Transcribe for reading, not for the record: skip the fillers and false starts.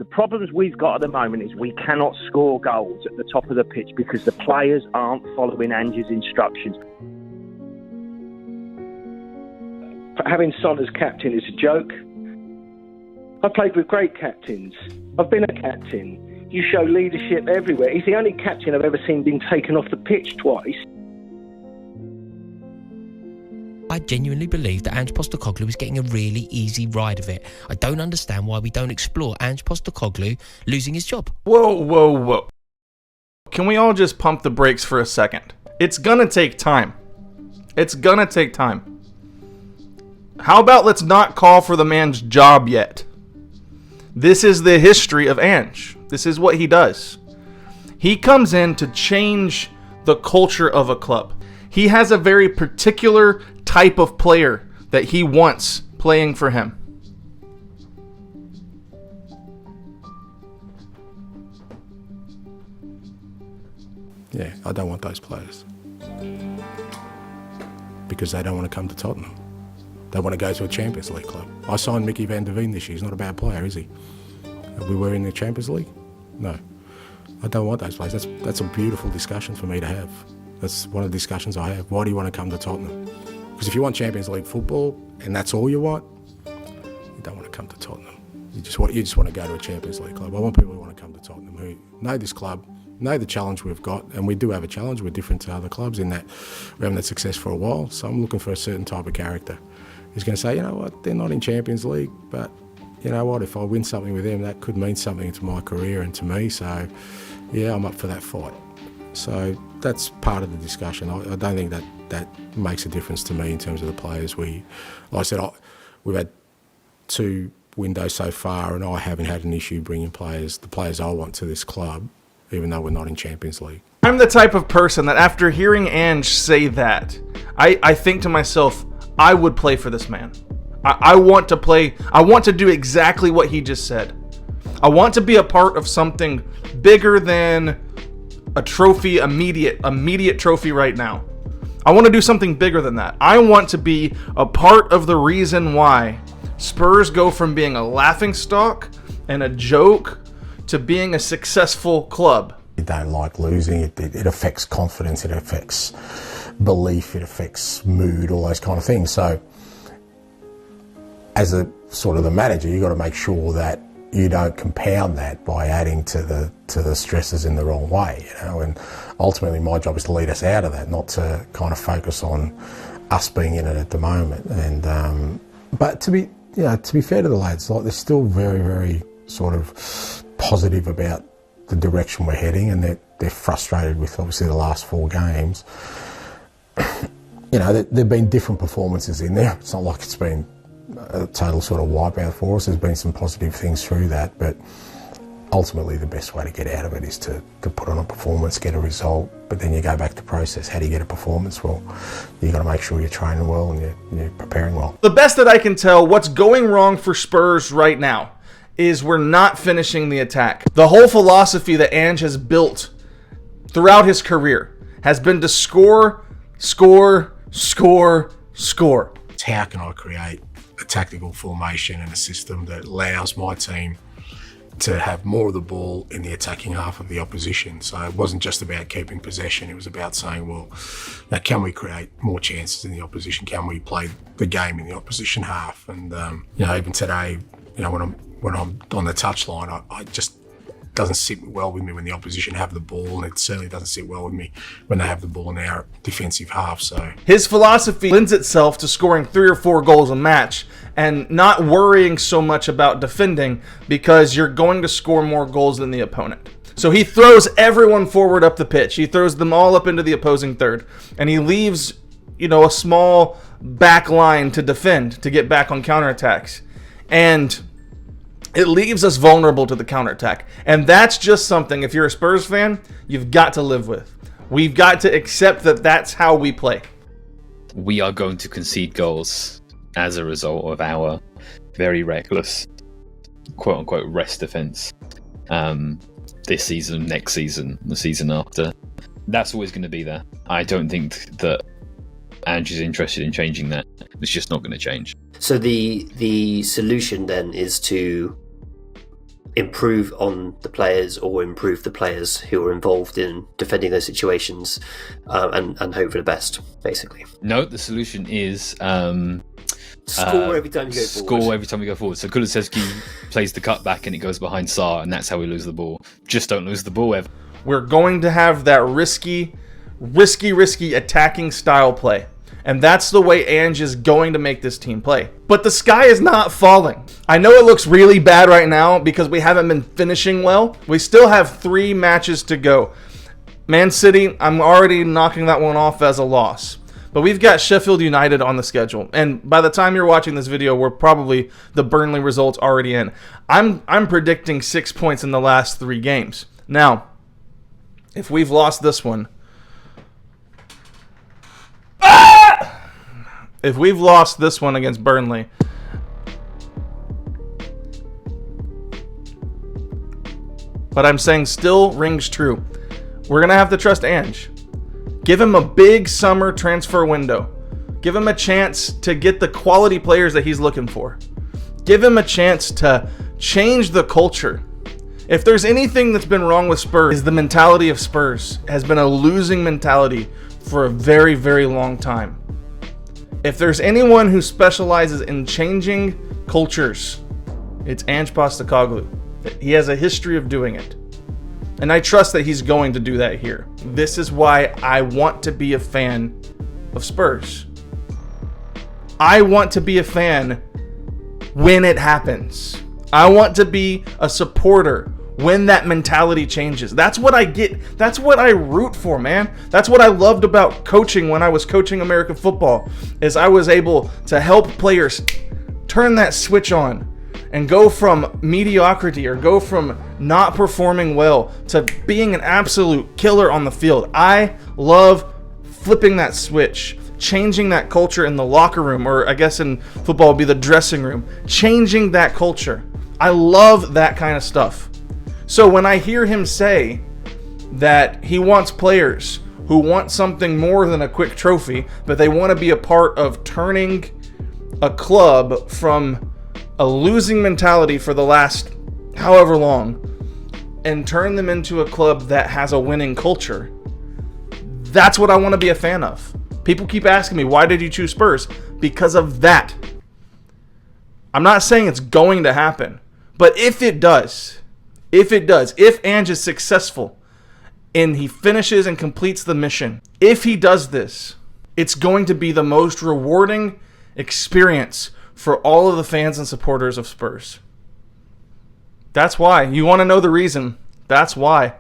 problems we've got at the moment is we cannot score goals at the top of the pitch because the players aren't following Ange's instructions. Having Son as captain is a joke. I've played with great captains. I've been a captain. You show leadership everywhere. He's the only captain I've ever seen being taken off the pitch twice. I genuinely believe that Ange Postecoglou is getting a really easy ride of it. I don't understand why we don't explore Ange Postecoglou losing his job. Whoa. Can we all just pump the brakes for a second? It's gonna take time. How about let's not call for the man's job yet? This is the history of Ange. This is what he does. He comes in to change the culture of a club. He has a very particular type of player that he wants playing for him. Yeah, I don't want those players. Because they don't want to come to Tottenham. They want to go to a Champions League club. I signed Mickey van der Veen this year. He's not a bad player, is he? We were in the Champions League? No. I don't want those players. That's a beautiful discussion for me to have. That's one of the discussions I have. Why do you want to come to Tottenham? Because if you want Champions League football and that's all you want, you don't want to come to Tottenham. You just want to go to a Champions League club. I want people who want to come to Tottenham who know this club, know the challenge we've got, and we do have a challenge. We're different to other clubs in that we haven't had success for a while. So I'm looking for a certain type of character who's going to say, you know what, they're not in Champions League, but you know what, if I win something with them, that could mean something to my career and to me. So yeah, I'm up for that fight. So that's part of the discussion. I don't think that makes a difference to me in terms of the players. Like I said, we've had 2 windows so far, and I haven't had an issue bringing the players I want to this club, even though we're not in Champions League. I'm the type of person that after hearing Ange say that, I think to myself, I would play for this man. I want to play. I want to do exactly what he just said. I want to be a part of something bigger than a trophy, immediate trophy right now. I want to do something bigger than that. I want to be a part of the reason why Spurs go from being a laughingstock and a joke to being a successful club. You don't like losing. It affects confidence. It affects belief. It affects mood. All those kind of things. So, as a sort of the manager, you've got to make sure that you don't compound that by adding to the stresses in the wrong way, you know. And ultimately, my job is to lead us out of that, not to kind of focus on us being in it at the moment. And but to be fair to the lads, like they're still very, very sort of positive about the direction we're heading, and they're frustrated with obviously the last 4 games. You know, there've been different performances in there. It's not like it's been a total sort of wipeout for us. There's been some positive things through that, but ultimately the best way to get out of it is to put on a performance, get a result, but then you go back to process. How do you get a performance? Well, you've got to make sure you're training well and you're preparing well. The best that I can tell, what's going wrong for Spurs right now is we're not finishing the attack. The whole philosophy that Ange has built throughout his career has been to score. How can I create a tactical formation and a system that allows my team to have more of the ball in the attacking half of the opposition? So it wasn't just about keeping possession. It was about saying, well, now can we create more chances in the opposition? Can we play the game in the opposition half? And you know, even today, you know, when I'm on the touchline, I just doesn't sit well with me when the opposition have the ball, and it certainly doesn't sit well with me when they have the ball in our defensive half. So his philosophy lends itself to scoring 3 or 4 goals a match and not worrying so much about defending, because you're going to score more goals than the opponent. So he throws everyone forward up the pitch. He throws them all up into the opposing third, and he leaves, you know, a small back line to defend, to get back on counterattacks. And it leaves us vulnerable to the counterattack. And that's just something, if you're a Spurs fan, you've got to live with. We've got to accept that that's how we play. We are going to concede goals as a result of our very reckless, quote-unquote, rest defence this season, next season, the season after. That's always going to be there. I don't think that Ange is interested in changing that. It's just not going to change. So the solution then is to improve on the players or improve the players who are involved in defending those situations, and hope for the best, basically. No, the solution is score every time you go forward. Score every time we go forward. So Kulusevski plays the cutback and it goes behind Sarr, and that's how we lose the ball. Just don't lose the ball ever. We're going to have that risky attacking style play. And that's the way Ange is going to make this team play. But the sky is not falling. I know it looks really bad right now because we haven't been finishing well. We still have 3 matches to go. Man City, I'm already knocking that one off as a loss. But we've got Sheffield United on the schedule. And by the time you're watching this video, we're probably the Burnley results already in. I'm predicting 6 points in the last 3 games. Now, if we've lost this one... If we've lost this one against Burnley, what I'm saying still rings true. We're going to have to trust Ange. Give him a big summer transfer window. Give him a chance to get the quality players that he's looking for. Give him a chance to change the culture. If there's anything that's been wrong with Spurs, is the mentality of Spurs has been a losing mentality for a very, very long time. If there's anyone who specializes in changing cultures, it's Ange Postecoglou. He has a history of doing it. And I trust that he's going to do that here. This is why I want to be a fan of Spurs. I want to be a fan when it happens. I want to be a supporter when that mentality changes. That's what I get. That's what I root for, man. That's what I loved about coaching when I was coaching American football, is I was able to help players turn that switch on and go from mediocrity or go from not performing well to being an absolute killer on the field. I love flipping that switch, changing that culture in the locker room, or I guess in football would be the dressing room, changing that culture. I love that kind of stuff. So when I hear him say that he wants players who want something more than a quick trophy, but they want to be a part of turning a club from a losing mentality for the last however long and turn them into a club that has a winning culture, that's what I want to be a fan of. People keep asking me, why did you choose Spurs? Because of that. I'm not saying it's going to happen, but if Ange is successful and he finishes and completes the mission, if he does this, it's going to be the most rewarding experience for all of the fans and supporters of Spurs. That's why. You want to know the reason? That's why.